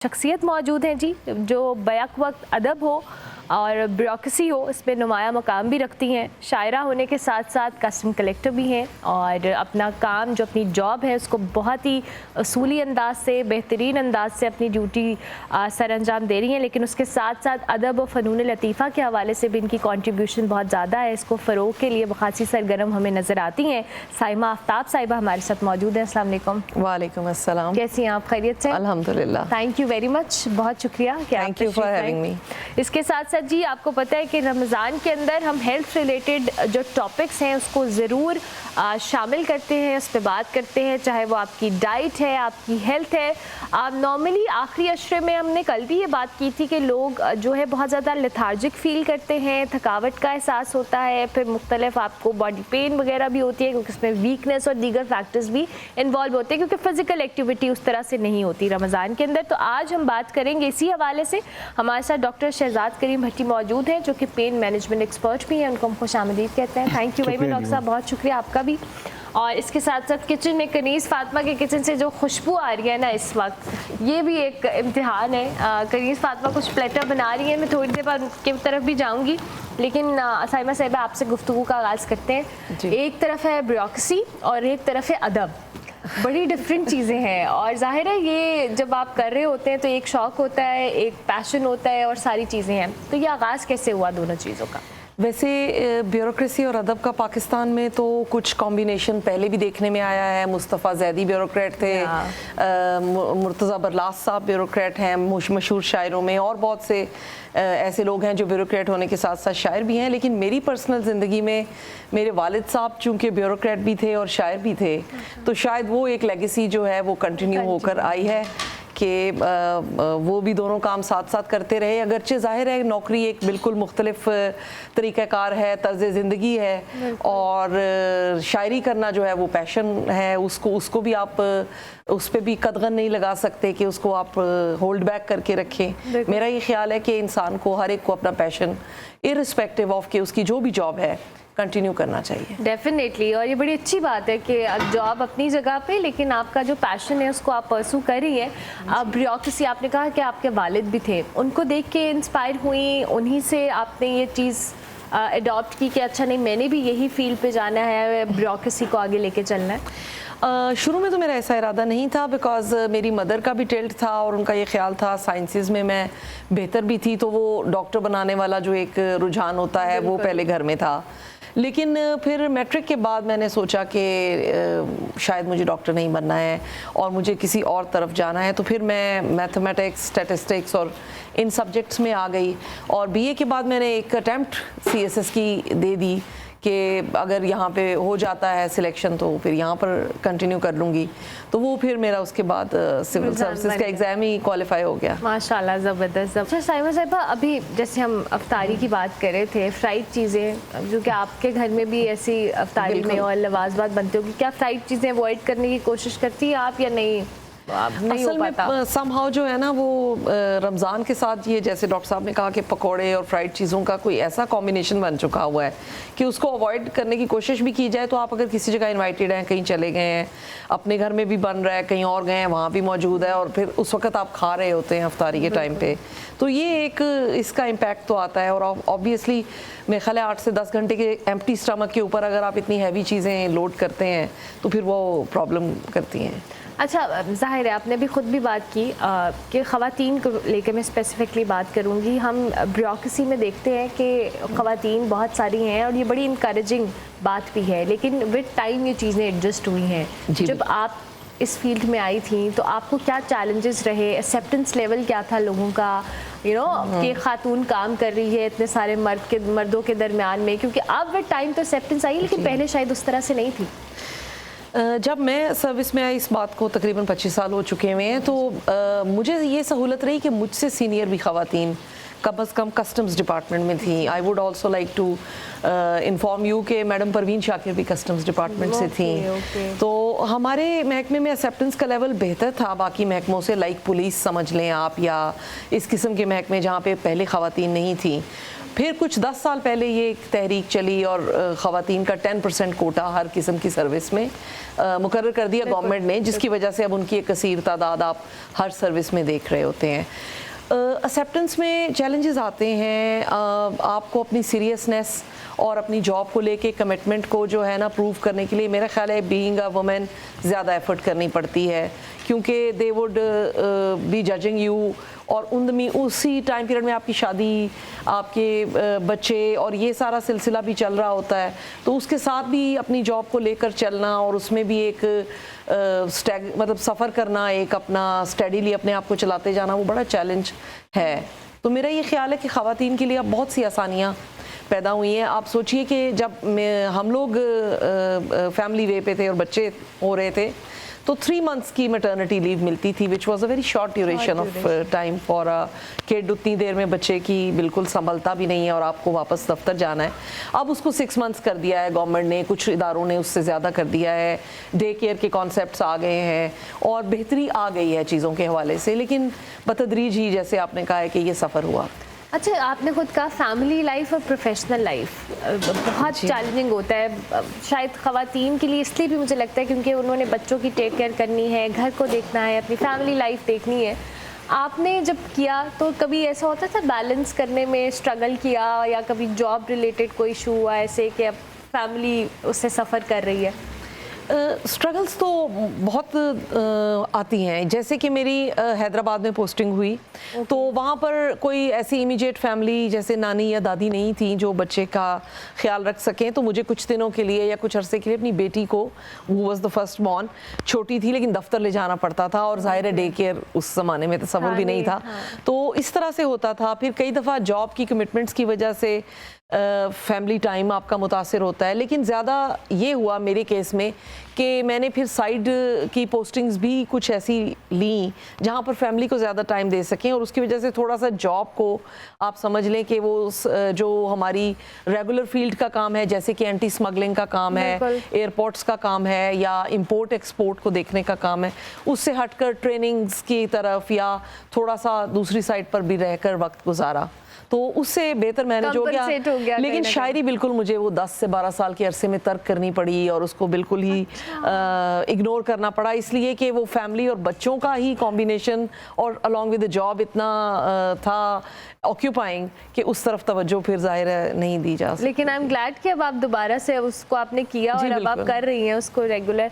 शख्सियत मौजूद हैं जी, जो बैक वक्त अदब हो और ब्यूरोक्रेसी हो इसमें नुमाया मकाम भी रखती हैं। शायरा होने के साथ साथ कस्टम कलेक्टर भी हैं और अपना काम जो अपनी जॉब है उसको बहुत ही असूली अंदाज से, बेहतरीन अंदाज से अपनी ड्यूटी सर अंजाम दे रही हैं। लेकिन उसके साथ साथ अदब और फ़नून लतीफ़ा के हवाले से भी इनकी कॉन्ट्रीब्यूशन बहुत ज़्यादा है। इसको फ़रोग़ के लिए खासी सरगर्म हमें नज़र आती हैं। साइमा आफ्ताब साहिबा हमारे साथ मौजूद हैं। अस्सलाम वालेकुम। वालेकुम अस्सलाम। कैसी हैं आप? खैरियत से? अल्हम्दुलिल्लाह। थैंक यू वेरी मच, बहुत शुक्रिया कि आप thank you for having me. इसके साथ साथ जी आपको पता है कि रमज़ान के अंदर हम हेल्थ रिलेटेड जो टॉपिक्स हैं उसको ज़रूर शामिल करते हैं, उस पर बात करते हैं, चाहे वो आपकी डाइट है, आपकी हेल्थ है। नॉर्मली आखिरी अशरे में हमने कल भी ये बात की थी कि लोग जो है बहुत ज़्यादा लेथार्जिक फील करते हैं, थकावट का एहसास होता है, फिर मुख्तलिफ आपको बॉडी पेन वगैरह भी होती है क्योंकि इसमें वीकनेस और दीगर फैक्टर्स भी इन्वॉल्व होते हैं क्योंकि फ़िज़िकल एक्टिविटी उस तरह से नहीं होती रमज़ान के अंदर। तो आज हम बात करेंगे इसी हवाले से। हमारे साथ डॉक्टर शहजाद करीम भट्टी मौजूद हैं जो कि पेन मैनेजमेंट एक्सपर्ट भी हैं, उनको हम खुशामदीद कहते हैं। Thank you very much doctor साहब, बहुत शुक्रिया आपका भी। और इसके साथ साथ किचन में कनीज़ फातिमा के किचन से जो खुशबू आ रही है ना इस वक्त, ये भी एक इम्तिहान है। कनीज़ फातिमा कुछ प्लेटर बना रही है, मैं थोड़ी देर बाद उनकी तरफ भी जाऊँगी, लेकिन साइमा साहिबा आपसे गुफ्तगू का आगाज़ करते हैं। एक तरफ है ब्यूरोक्रेसी और एक तरफ है अदब, बड़ी डिफरेंट चीज़ें हैं और जाहिर है ये जब आप कर रहे होते हैं तो एक शौक़ होता है, एक पैशन होता है और सारी चीज़ें हैं। तो ये आगाज़ कैसे हुआ दोनों चीज़ों का? वैसे ब्यूरोक्रेसी और अदब का पाकिस्तान में तो कुछ कॉम्बिनेशन पहले भी देखने में आया है। मुस्तफ़ा ज़ैदी ब्यूरोक्रेट थे, मुर्तज़ा बरलास साहब ब्यूरोक्रेट हैं मशहूर शायरों में, और बहुत से ऐसे लोग हैं जो ब्यूरोक्रेट होने के साथ साथ शायर भी हैं। लेकिन मेरी पर्सनल ज़िंदगी में मेरे वालिद साहब चूँकि ब्यूरोक्रेट भी थे और शायर भी थे, तो शायद वो एक लेगेसी जो है वो कंटिन्यू होकर आई है कि वो भी दोनों काम साथ साथ करते रहे। अगरचे ज़ाहिर है नौकरी एक बिल्कुल मुख्तलिफ तरीक़ाकार है, तर्ज़ ज़िंदगी है, और शायरी करना जो है वो पैशन है, उसको भी आप उस पर भी कदगन नहीं लगा सकते कि उसको आप होल्ड बैक करके रखें। मेरा ये ख्याल है कि इंसान को, हर एक को अपना पैशन इर्रिस्पेक्टिव ऑफ के उसकी जो भी जॉब है कंटिन्यू करना चाहिए। डेफिनेटली, और ये बड़ी अच्छी बात है कि जॉब अपनी जगह पे, लेकिन आपका जो पैशन है उसको आप परसू कर रही हैं। अब ब्यूरोक्रेसी, आपने कहा कि आपके वालिद भी थे, उनको देख के इंस्पायर हुई, उन्हीं से आपने ये चीज़ अडॉप्ट की कि अच्छा नहीं मैंने भी यही फील्ड पे जाना है, ब्यूरोक्रेसी को आगे लेके चलना है? शुरू में तो मेरा ऐसा इरादा नहीं था, बिकॉज़ मेरी मदर का भी टिल्ट था और उनका ये ख्याल था साइंसेस में मैं बेहतर भी थी, तो वो डॉक्टर बनाने वाला जो एक रुझान होता है वो पहले घर में था। लेकिन फिर मैट्रिक के बाद मैंने सोचा कि शायद मुझे डॉक्टर नहीं बनना है और मुझे किसी और तरफ जाना है, तो फिर मैं मैथमेटिक्स, स्टैटिस्टिक्स और इन सब्जेक्ट्स में आ गई। और बीए के बाद मैंने एक अटैम्प्ट सीएसएस की दे दी कि अगर यहाँ पे हो जाता है सिलेक्शन तो फिर यहाँ पर कंटिन्यू कर लूँगी। तो वो फिर मेरा उसके बाद सिविल सर्विसेज का एग्ज़ाम ही क्वालिफाई हो गया। माशाल्लाह, ज़बरदस्त। अच्छा साइमा साहिबा, अभी जैसे हम अफ्तारी की बात कर रहे थे, फ्राइड चीज़ें, जो कि आपके घर में भी ऐसी अफ्तारी में और लवाजबात बनते होगी, क्या फ्राइड चीज़ें अवॉइड करने की कोशिश करती हैं आप या नहीं? असल में समहाउ जो है ना वो रमज़ान के साथ ये, जैसे डॉक्टर साहब ने कहा कि पकोड़े और फ्राइड चीज़ों का कोई ऐसा कॉम्बिनेशन बन चुका हुआ है कि उसको अवॉइड करने की कोशिश भी की जाए तो आप अगर किसी जगह इनवाइटेड हैं, कहीं चले गए हैं, अपने घर में भी बन रहा है, कहीं और गए हैं वहाँ भी मौजूद है, और फिर उस वक्त आप खा रहे होते हैं अफ्तारी के टाइम पे, तो ये एक इसका इम्पैक्ट तो आता है। और ऑब्वियसली मेरे ख्याल है 8 से 10 घंटे के एम्प्टी स्टमक के ऊपर अगर आप इतनी हैवी चीज़ें लोड करते हैं तो फिर वो प्रॉब्लम करती हैं। अच्छा, ज़ाहिर है आपने भी ख़ुद भी बात की कि ख़वातीन को लेकर मैं स्पेसिफ़िकली बात करूँगी। हम ब्यूरोक्रेसी में देखते हैं कि ख़वातीन बहुत सारी हैं और ये बड़ी इनकरेजिंग बात भी है, लेकिन विद टाइम ये चीज़ें एडजस्ट हुई हैं। जब आप इस फील्ड में आई थी तो आपको क्या चैलेंजेस रहे, एक्सेप्टेंस लेवल क्या था लोगों का, कि खातून काम कर रही है इतने सारे मर्दों के दरमियान में, क्योंकि अब विद टाइम तो एक्सेप्टेंस आई लेकिन पहले शायद उस तरह से नहीं थी। जब मैं सर्विस में आई, इस बात को तकरीबन 25 साल हो चुके हुए हैं, तो मुझे ये सहूलत रही कि मुझसे सीनियर भी ख़वातीन कम अज़ कम कस्टम्स डिपार्टमेंट में थी। I would also like to inform you कि मैडम परवीन शाकिर भी कस्टम्स डिपार्टमेंट से थी। तो हमारे महकमे में एक्सेप्टेंस का लेवल बेहतर था बाकी महकमों से, लाइक पुलिस समझ लें आप, या इस किस्म के महकमे जहाँ पे पहले ख़वातीन नहीं थी। फिर कुछ 10 साल पहले ये एक तहरीक चली और ख़वातीन का 10% कोटा हर किस्म की सर्विस में मुकर्रर कर दिया गवर्नमेंट ने, जिसकी वजह से अब उनकी एक कसीर तादाद आप हर सर्विस में देख रहे होते हैं। एक्सेप्टेंस में चैलेंजेस आते हैं, आपको अपनी सीरियसनेस और अपनी जॉब को लेके कमिटमेंट को जो है ना प्रूव करने के लिए मेरा ख्याल है बीइंग अ वुमेन ज़्यादा एफर्ट करनी पड़ती है, क्योंकि they would be judging you, और उसी टाइम पीरियड में आपकी शादी, आपके बच्चे और ये सारा सिलसिला भी चल रहा होता है। तो उसके साथ भी अपनी जॉब को लेकर चलना और उसमें भी एक मतलब सफ़र करना, एक अपना स्टडीली अपने आप को चलाते जाना, वो बड़ा चैलेंज है। तो मेरा ये ख्याल है कि ख़वातीन के लिए अब बहुत सी आसानियाँ पैदा हुई हैं। आप सोचिए कि जब हम लोग फैमिली वे पे थे और बच्चे हो रहे थे तो 3 months की मैटरनिटी लीव मिलती थी, which was a very short duration of time for a kid. उतनी देर में बच्चे की बिल्कुल संभलता भी नहीं है और आपको वापस दफ्तर जाना है। अब उसको 6 months कर दिया है गवर्नमेंट ने, कुछ इदारों ने उससे ज़्यादा कर दिया है, डे केयर के कॉन्सेप्ट्स आ गए हैं और बेहतरी आ गई है चीज़ों के हवाले से, लेकिन बतदरीज ही जैसे आपने कहा है कि ये सफ़र हुआ। अच्छा, आपने खुद कहा फैमिली लाइफ और प्रोफेशनल लाइफ बहुत चैलेंजिंग होता है, शायद ख़वातीन के लिए इसलिए भी मुझे लगता है क्योंकि उन्होंने बच्चों की टेक केयर करनी है, घर को देखना है, अपनी फैमिली लाइफ देखनी है। आपने जब किया तो कभी ऐसा होता था बैलेंस करने में स्ट्रगल किया, या कभी जॉब रिलेटेड कोई इशू हुआ ऐसे कि अब फैमिली उससे सफ़र कर रही है? स्ट्रगल्स तो बहुत आती हैं। जैसे कि मेरी हैदराबाद में पोस्टिंग हुई तो वहाँ पर कोई ऐसी इमीडिएट फैमिली जैसे नानी या दादी नहीं थी जो बच्चे का ख्याल रख सकें। तो मुझे कुछ दिनों के लिए या कुछ अरसे के लिए अपनी बेटी को, वो वॉज द फर्स्ट बॉर्न, छोटी थी लेकिन दफ्तर ले जाना पड़ता था और ज़ाहिर है डे केयर उस ज़माने में तसव्वुर भी नहीं था। तो इस तरह से होता था। फिर कई दफ़ा जॉब की कमिटमेंट्स की वजह से फैमिली टाइम आपका मुतासिर होता है। लेकिन ज़्यादा ये हुआ मेरे केस में कि मैंने फिर साइड की पोस्टिंग्स भी कुछ ऐसी ली जहाँ पर फैमिली को ज़्यादा टाइम दे सकें, और उसकी वजह से थोड़ा सा जॉब को आप समझ लें कि वो जो हमारी रेगुलर फील्ड का काम है, जैसे कि एंटी स्मगलिंग का काम है, एयरपोर्ट्स का काम है, या इंपोर्ट एक्सपोर्ट को देखने का काम है, उससे हटकर ट्रेनिंग्स की तरफ या थोड़ा सा दूसरी साइड पर भी रहकर वक्त गुजारा। तो उससे बेहतर मैनेज हो गया। लेकिन शायरी बिल्कुल मुझे वो 10 से 12 साल के अरसे में तर्क करनी पड़ी और उसको बिल्कुल ही इग्नोर करना पड़ा, इसलिए कि वो फैमिली और बच्चों का ही कॉम्बिनेशन और अलॉन्ग विद द जॉब इतना था ऑक्यूपाइंग कि उस तरफ तवज्जो फिर जाहिर है नहीं दी जा सकती। लेकिन आई एम ग्लैड कि अब आप दोबारा से उसको आपने किया और अब आप कर रही हैं उसको रेगुलर।